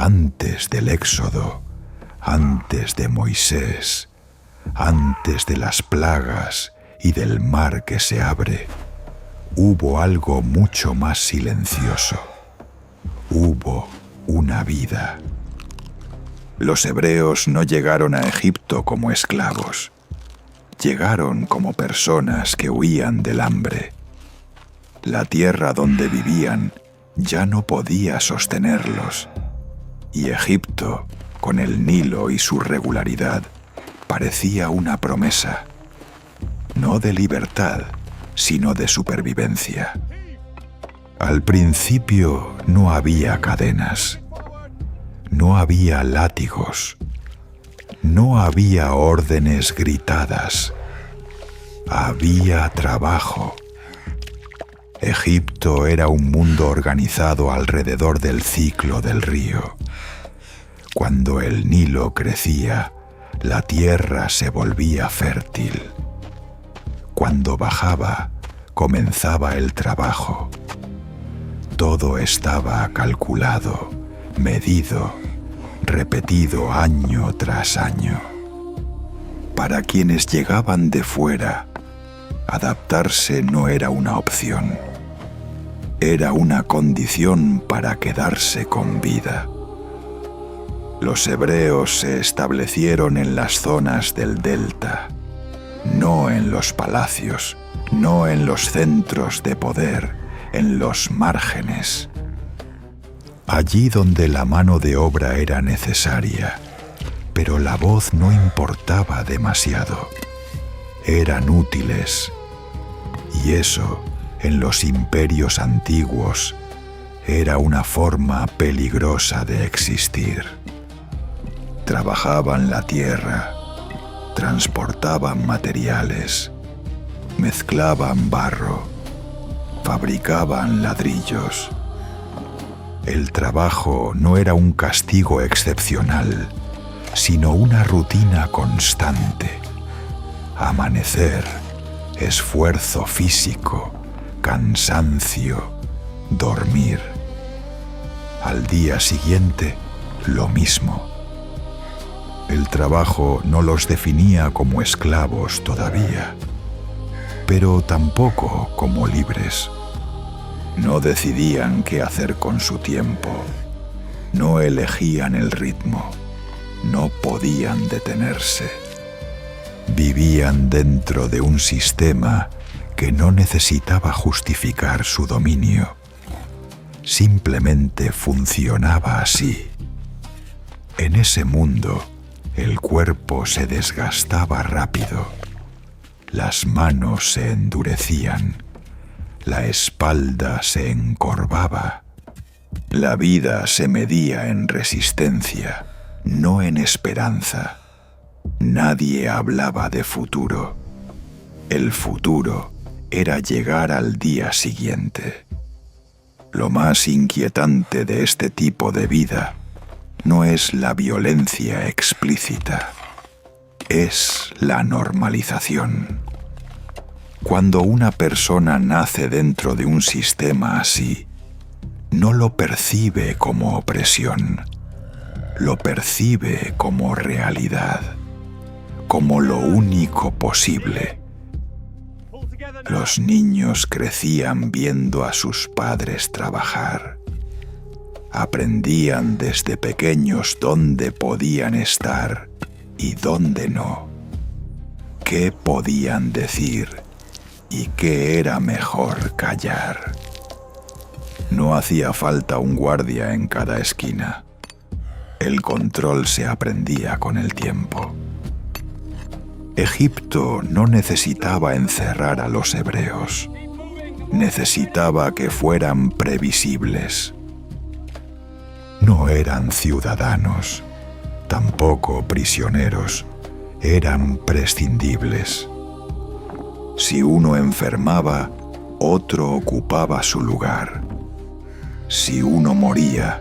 Antes del Éxodo, antes de Moisés, antes de las plagas y del mar que se abre, hubo algo mucho más silencioso. Hubo una vida. Los hebreos no llegaron a Egipto como esclavos. Llegaron como personas que huían del hambre. La tierra donde vivían ya no podía sostenerlos. Y Egipto, con el Nilo y su regularidad, parecía una promesa, no de libertad, sino de supervivencia. Al principio no había cadenas, no había látigos, no había órdenes gritadas, había trabajo. Egipto era un mundo organizado alrededor del ciclo del río. Cuando el Nilo crecía, la tierra se volvía fértil. Cuando bajaba, comenzaba el trabajo. Todo estaba calculado, medido, repetido año tras año. Para quienes llegaban de fuera, adaptarse no era una opción. Era una condición para quedarse con vida. Los hebreos se establecieron en las zonas del delta, no en los palacios, no en los centros de poder, en los márgenes. Allí donde la mano de obra era necesaria, pero la voz no importaba demasiado. Eran útiles, y eso, en los imperios antiguos, era una forma peligrosa de existir. Trabajaban la tierra, transportaban materiales, mezclaban barro, fabricaban ladrillos. El trabajo no era un castigo excepcional, sino una rutina constante. Amanecer, esfuerzo físico, cansancio, dormir. Al día siguiente, lo mismo. El trabajo no los definía como esclavos todavía, pero tampoco como libres. No decidían qué hacer con su tiempo, no elegían el ritmo, no podían detenerse. Vivían dentro de un sistema que no necesitaba justificar su dominio. Simplemente funcionaba así. En ese mundo, el cuerpo se desgastaba rápido, las manos se endurecían, la espalda se encorvaba. La vida se medía en resistencia, no en esperanza. Nadie hablaba de futuro. El futuro era llegar al día siguiente. Lo más inquietante de este tipo de vida no es la violencia explícita, es la normalización. Cuando una persona nace dentro de un sistema así, no lo percibe como opresión, lo percibe como realidad, como lo único posible. Los niños crecían viendo a sus padres trabajar. Aprendían desde pequeños dónde podían estar y dónde no, qué podían decir y qué era mejor callar. No hacía falta un guardia en cada esquina. El control se aprendía con el tiempo. Egipto no necesitaba encerrar a los hebreos. Necesitaba que fueran previsibles. No eran ciudadanos, tampoco prisioneros, eran prescindibles. Si uno enfermaba, otro ocupaba su lugar. Si uno moría,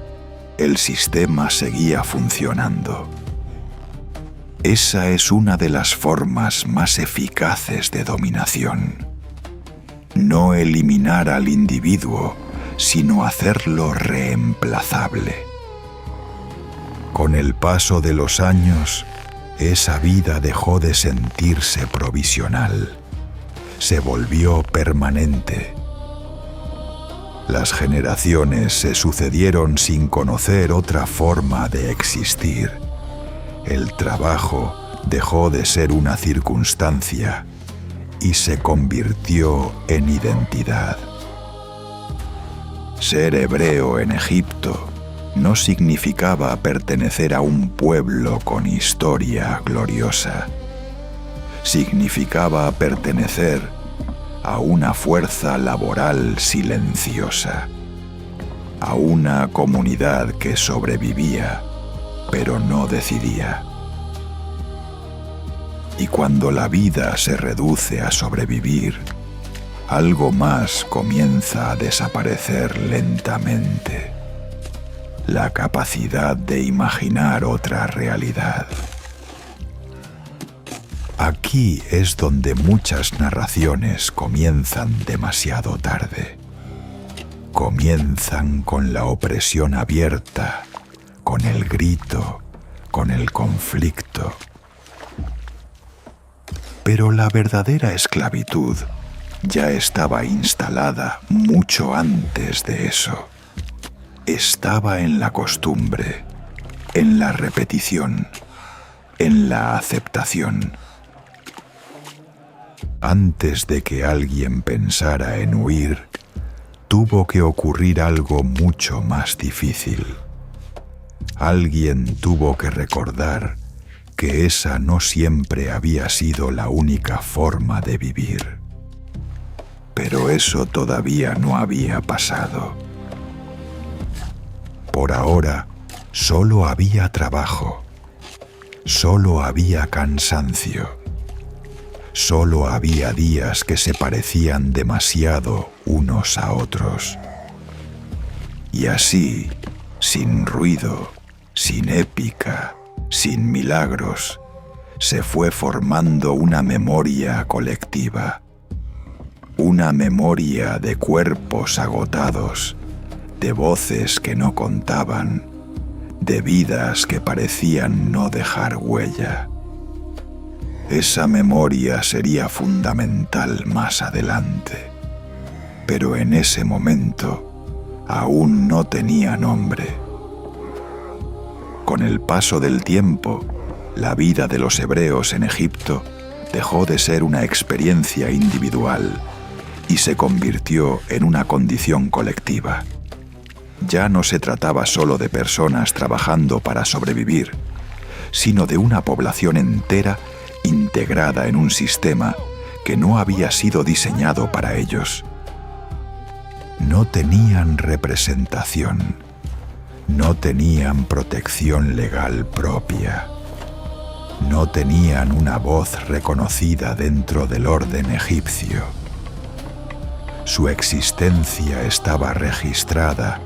el sistema seguía funcionando. Esa es una de las formas más eficaces de dominación. No eliminar al individuo, sino hacerlo reemplazable. Con el paso de los años, esa vida dejó de sentirse provisional. Se volvió permanente. Las generaciones se sucedieron sin conocer otra forma de existir. El trabajo dejó de ser una circunstancia y se convirtió en identidad. Ser hebreo en Egipto no significaba pertenecer a un pueblo con historia gloriosa. Significaba pertenecer a una fuerza laboral silenciosa, a una comunidad que sobrevivía, pero no decidía. Y cuando la vida se reduce a sobrevivir, algo más comienza a desaparecer lentamente: la capacidad de imaginar otra realidad. Aquí es donde muchas narraciones comienzan demasiado tarde. Comienzan con la opresión abierta, con el grito, con el conflicto. Pero la verdadera esclavitud ya estaba instalada mucho antes de eso. Estaba en la costumbre, en la repetición, en la aceptación. Antes de que alguien pensara en huir, tuvo que ocurrir algo mucho más difícil. Alguien tuvo que recordar que esa no siempre había sido la única forma de vivir. Pero eso todavía no había pasado. Por ahora, solo había trabajo, solo había cansancio, solo había días que se parecían demasiado unos a otros. Y así, sin ruido, sin épica, sin milagros, se fue formando una memoria colectiva, una memoria de cuerpos agotados, de voces que no contaban, de vidas que parecían no dejar huella. Esa memoria sería fundamental más adelante, pero en ese momento aún no tenía nombre. Con el paso del tiempo, la vida de los hebreos en Egipto dejó de ser una experiencia individual y se convirtió en una condición colectiva. Ya no se trataba solo de personas trabajando para sobrevivir, sino de una población entera integrada en un sistema que no había sido diseñado para ellos. No tenían representación, no tenían protección legal propia, no tenían una voz reconocida dentro del orden egipcio. Su existencia estaba registrada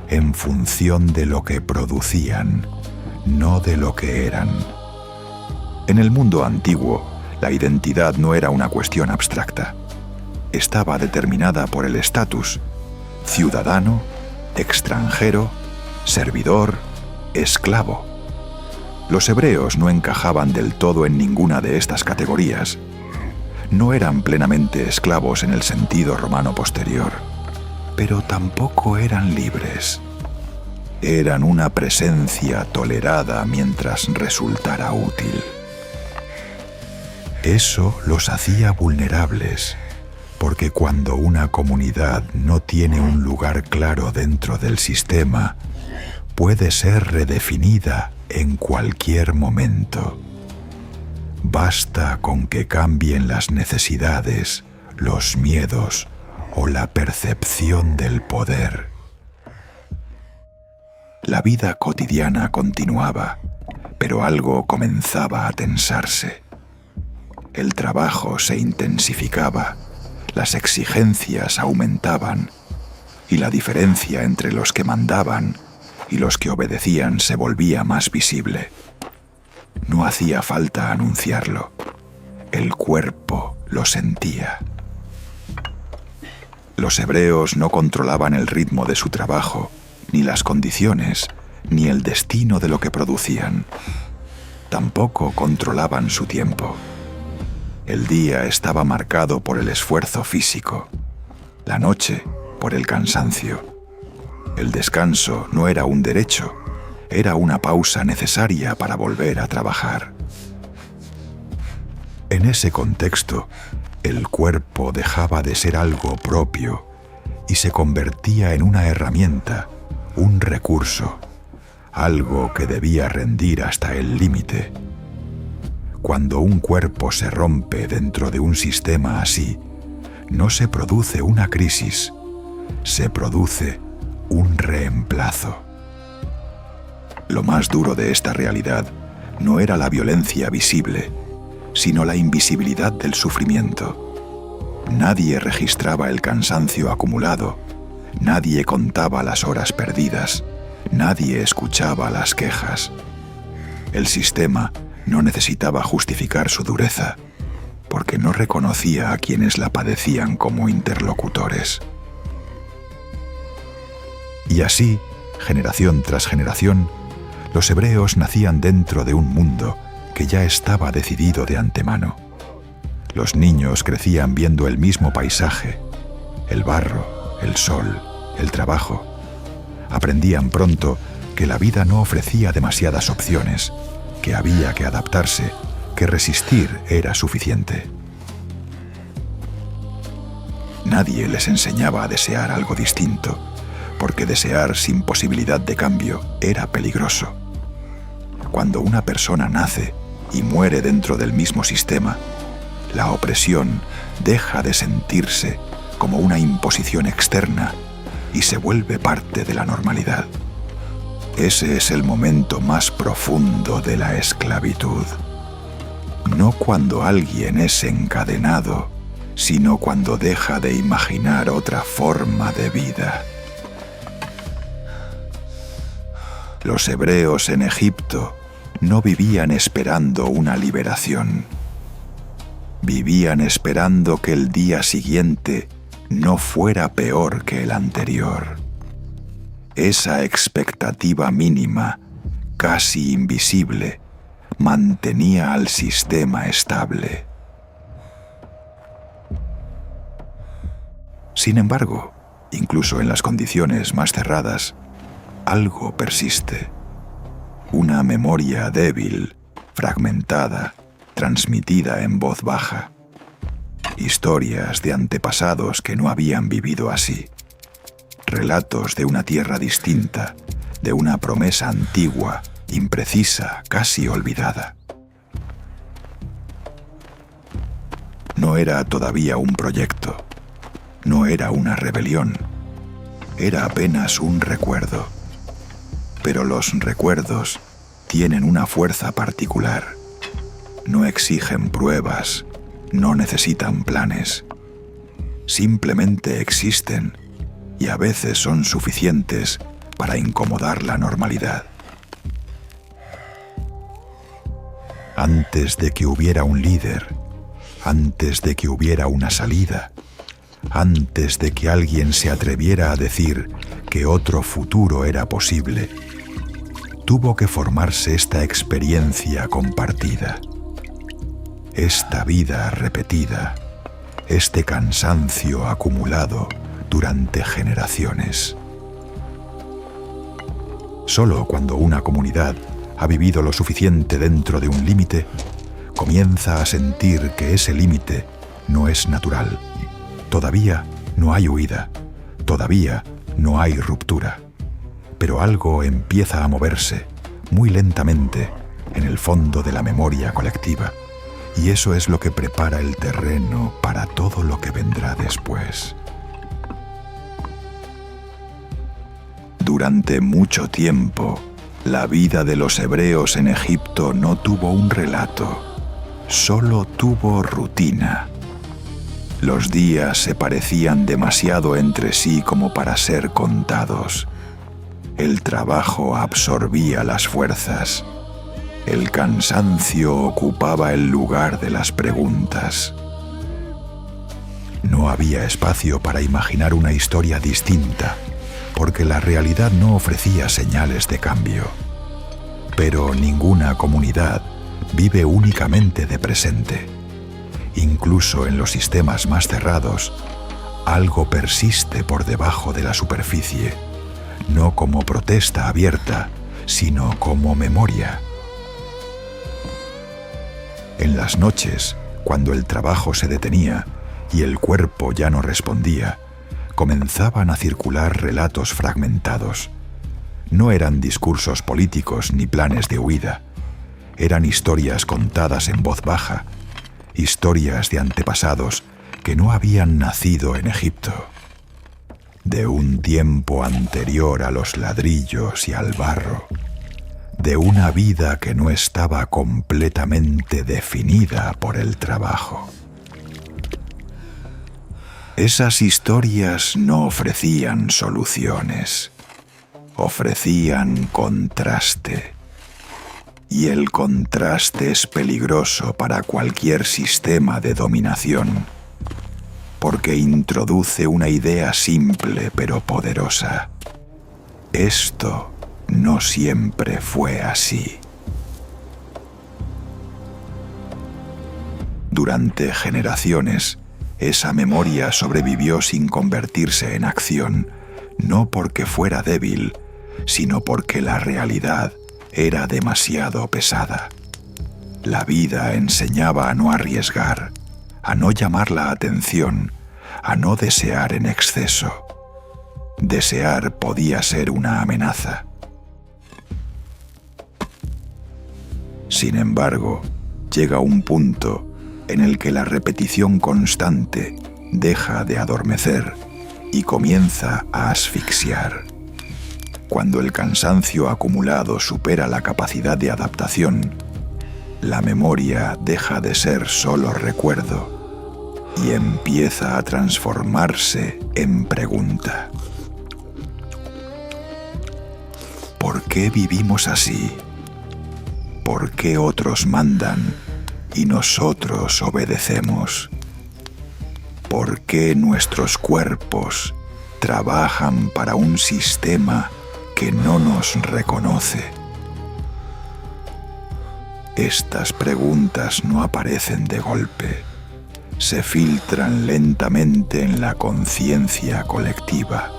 en función de lo que producían, no de lo que eran. En el mundo antiguo, la identidad no era una cuestión abstracta. Estaba determinada por el estatus: ciudadano, extranjero, servidor, esclavo. Los hebreos no encajaban del todo en ninguna de estas categorías. No eran plenamente esclavos en el sentido romano posterior, pero tampoco eran libres. Eran una presencia tolerada mientras resultara útil. Eso los hacía vulnerables, porque cuando una comunidad no tiene un lugar claro dentro del sistema, puede ser redefinida en cualquier momento. Basta con que cambien las necesidades, los miedos o la percepción del poder. La vida cotidiana continuaba, pero algo comenzaba a tensarse. El trabajo se intensificaba, las exigencias aumentaban y la diferencia entre los que mandaban y los que obedecían se volvía más visible. No hacía falta anunciarlo. El cuerpo lo sentía. Los hebreos no controlaban el ritmo de su trabajo, ni las condiciones, ni el destino de lo que producían. Tampoco controlaban su tiempo. El día estaba marcado por el esfuerzo físico, la noche por el cansancio. El descanso no era un derecho, era una pausa necesaria para volver a trabajar. En ese contexto, el cuerpo dejaba de ser algo propio y se convertía en una herramienta, un recurso, algo que debía rendir hasta el límite. Cuando un cuerpo se rompe dentro de un sistema así, no se produce una crisis, se produce un reemplazo. Lo más duro de esta realidad no era la violencia visible, sino la invisibilidad del sufrimiento. Nadie registraba el cansancio acumulado, nadie contaba las horas perdidas, nadie escuchaba las quejas. El sistema no necesitaba justificar su dureza, porque no reconocía a quienes la padecían como interlocutores. Y así, generación tras generación, los hebreos nacían dentro de un mundo que ya estaba decidido de antemano. Los niños crecían viendo el mismo paisaje, el barro, el sol, el trabajo. Aprendían pronto que la vida no ofrecía demasiadas opciones, que había que adaptarse, que resistir era suficiente. Nadie les enseñaba a desear algo distinto, porque desear sin posibilidad de cambio era peligroso. Cuando una persona nace y muere dentro del mismo sistema, la opresión deja de sentirse como una imposición externa y se vuelve parte de la normalidad. Ese es el momento más profundo de la esclavitud. No cuando alguien es encadenado, sino cuando deja de imaginar otra forma de vida. Los hebreos en Egipto no vivían esperando una liberación. Vivían esperando que el día siguiente no fuera peor que el anterior. Esa expectativa mínima, casi invisible, mantenía al sistema estable. Sin embargo, incluso en las condiciones más cerradas, algo persiste. Una memoria débil, fragmentada, transmitida en voz baja. Historias de antepasados que no habían vivido así. Relatos de una tierra distinta, de una promesa antigua, imprecisa, casi olvidada. No era todavía un proyecto, no era una rebelión, era apenas un recuerdo. Pero los recuerdos tienen una fuerza particular. No exigen pruebas, no necesitan planes. Simplemente existen y a veces son suficientes para incomodar la normalidad. Antes de que hubiera un líder, antes de que hubiera una salida, antes de que alguien se atreviera a decir que otro futuro era posible, tuvo que formarse esta experiencia compartida, esta vida repetida, este cansancio acumulado durante generaciones. Solo cuando una comunidad ha vivido lo suficiente dentro de un límite, comienza a sentir que ese límite no es natural. Todavía no hay huida, todavía no hay ruptura, pero algo empieza a moverse muy lentamente en el fondo de la memoria colectiva, y eso es lo que prepara el terreno para todo lo que vendrá después. Durante mucho tiempo, la vida de los hebreos en Egipto no tuvo un relato, solo tuvo rutina. Los días se parecían demasiado entre sí como para ser contados. El trabajo absorbía las fuerzas. El cansancio ocupaba el lugar de las preguntas. No había espacio para imaginar una historia distinta, porque la realidad no ofrecía señales de cambio. Pero ninguna comunidad vive únicamente de presente. Incluso en los sistemas más cerrados, algo persiste por debajo de la superficie, no como protesta abierta, sino como memoria. En las noches, cuando el trabajo se detenía y el cuerpo ya no respondía, comenzaban a circular relatos fragmentados. No eran discursos políticos ni planes de huida. Eran historias contadas en voz baja, historias de antepasados que no habían nacido en Egipto, de un tiempo anterior a los ladrillos y al barro, de una vida que no estaba completamente definida por el trabajo. Esas historias no ofrecían soluciones, ofrecían contraste. Y el contraste es peligroso para cualquier sistema de dominación, porque introduce una idea simple pero poderosa. Esto no siempre fue así. Durante generaciones, esa memoria sobrevivió sin convertirse en acción, no porque fuera débil, sino porque la realidad era demasiado pesada. La vida enseñaba a no arriesgar, a no llamar la atención, a no desear en exceso. Desear podía ser una amenaza. Sin embargo, llega un punto en el que la repetición constante deja de adormecer y comienza a asfixiar. Cuando el cansancio acumulado supera la capacidad de adaptación, la memoria deja de ser solo recuerdo y empieza a transformarse en pregunta. ¿Por qué vivimos así? ¿Por qué otros mandan y nosotros obedecemos? ¿Por qué nuestros cuerpos trabajan para un sistema que no nos reconoce? Estas preguntas no aparecen de golpe, se filtran lentamente en la conciencia colectiva.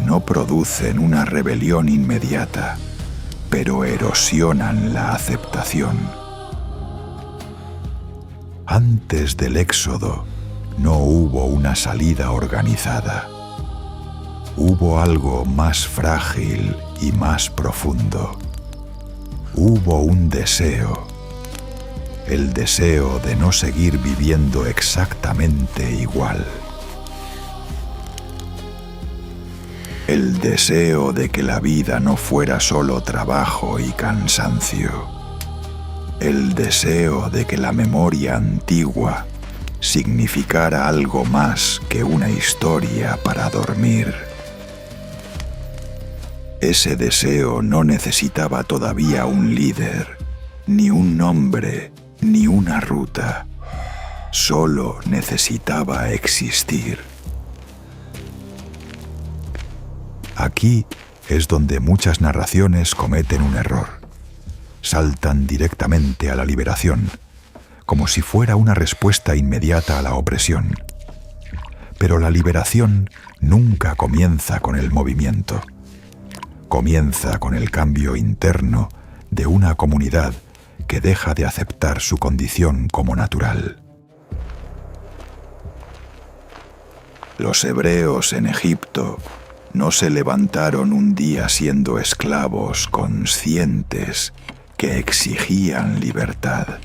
No producen una rebelión inmediata, pero erosionan la aceptación. Antes del éxodo, no hubo una salida organizada. Hubo algo más frágil y más profundo. Hubo un deseo, el deseo de no seguir viviendo exactamente igual. El deseo de que la vida no fuera solo trabajo y cansancio. El deseo de que la memoria antigua significara algo más que una historia para dormir. Ese deseo no necesitaba todavía un líder, ni un nombre, ni una ruta. Solo necesitaba existir. Aquí es donde muchas narraciones cometen un error. Saltan directamente a la liberación, como si fuera una respuesta inmediata a la opresión. Pero la liberación nunca comienza con el movimiento. Comienza con el cambio interno de una comunidad que deja de aceptar su condición como natural. Los hebreos en Egipto no se levantaron un día siendo esclavos conscientes que exigían libertad.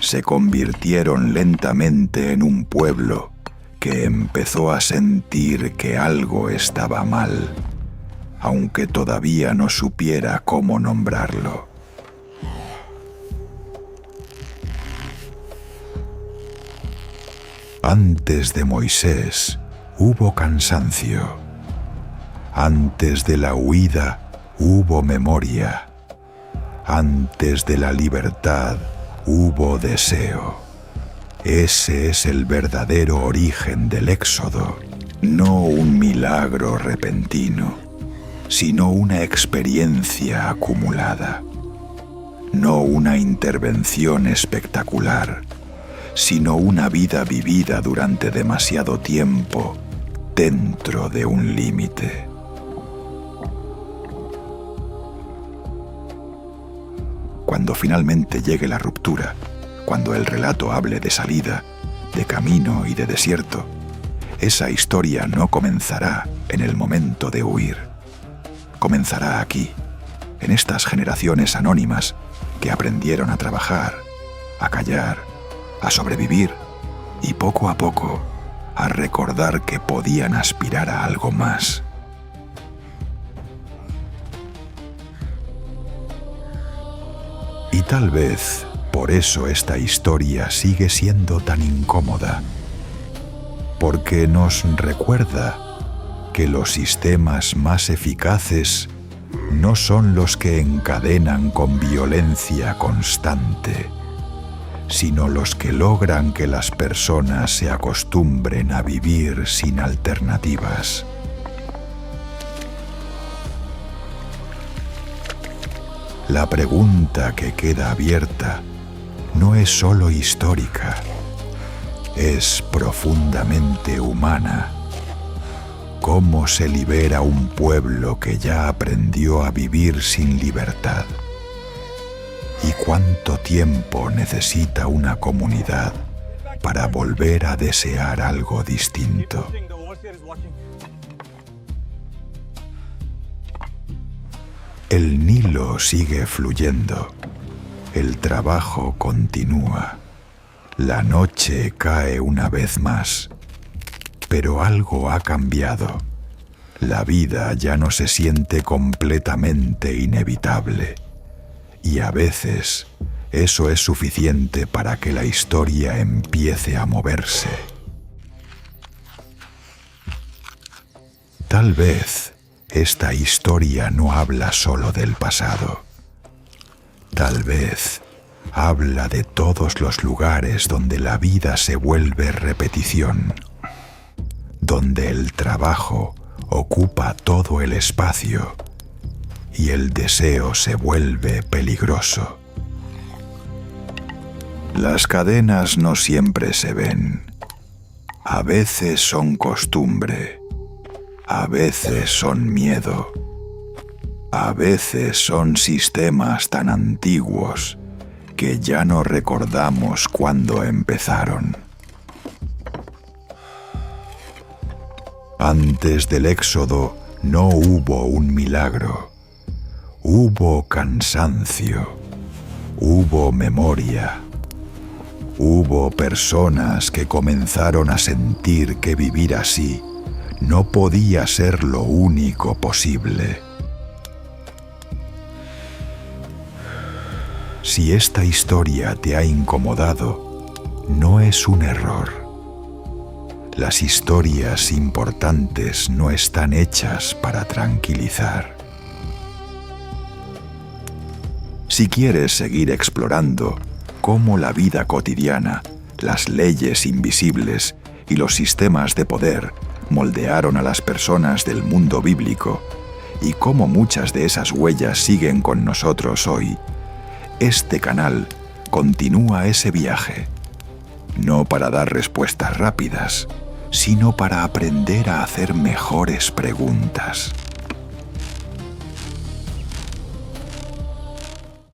Se convirtieron lentamente en un pueblo que empezó a sentir que algo estaba mal, aunque todavía no supiera cómo nombrarlo. Antes de Moisés hubo cansancio. Antes de la huida hubo memoria. Antes de la libertad hubo deseo. Ese es el verdadero origen del éxodo No un milagro repentino, sino una experiencia acumulada. No una intervención espectacular, sino una vida vivida durante demasiado tiempo dentro de un límite. Cuando finalmente llegue la ruptura, cuando el relato hable de salida, de camino y de desierto, esa historia no comenzará en el momento de huir. Comenzará aquí, en estas generaciones anónimas que aprendieron a trabajar, a callar, a sobrevivir y poco a poco a recordar que podían aspirar a algo más. Y tal vez por eso esta historia sigue siendo tan incómoda, porque nos recuerda que los sistemas más eficaces no son los que encadenan con violencia constante, sino los que logran que las personas se acostumbren a vivir sin alternativas. La pregunta que queda abierta no es solo histórica, es profundamente humana. ¿Cómo se libera un pueblo que ya aprendió a vivir sin libertad? ¿Y cuánto tiempo necesita una comunidad para volver a desear algo distinto? El Nilo sigue fluyendo, el trabajo continúa, la noche cae una vez más, pero algo ha cambiado. La vida ya no se siente completamente inevitable, y a veces eso es suficiente para que la historia empiece a moverse. Tal vez esta historia no habla solo del pasado. Tal vez habla de todos los lugares donde la vida se vuelve repetición, donde el trabajo ocupa todo el espacio y el deseo se vuelve peligroso. Las cadenas no siempre se ven. A veces son costumbre. A veces son miedo. A veces son sistemas tan antiguos que ya no recordamos cuándo empezaron. Antes del Éxodo no hubo un milagro. Hubo cansancio. Hubo memoria. Hubo personas que comenzaron a sentir que vivir así no podía ser lo único posible. Si esta historia te ha incomodado, no es un error. Las historias importantes no están hechas para tranquilizar. Si quieres seguir explorando cómo la vida cotidiana, las leyes invisibles y los sistemas de poder moldearon a las personas del mundo bíblico y cómo muchas de esas huellas siguen con nosotros hoy, este canal continúa ese viaje, no para dar respuestas rápidas, sino para aprender a hacer mejores preguntas.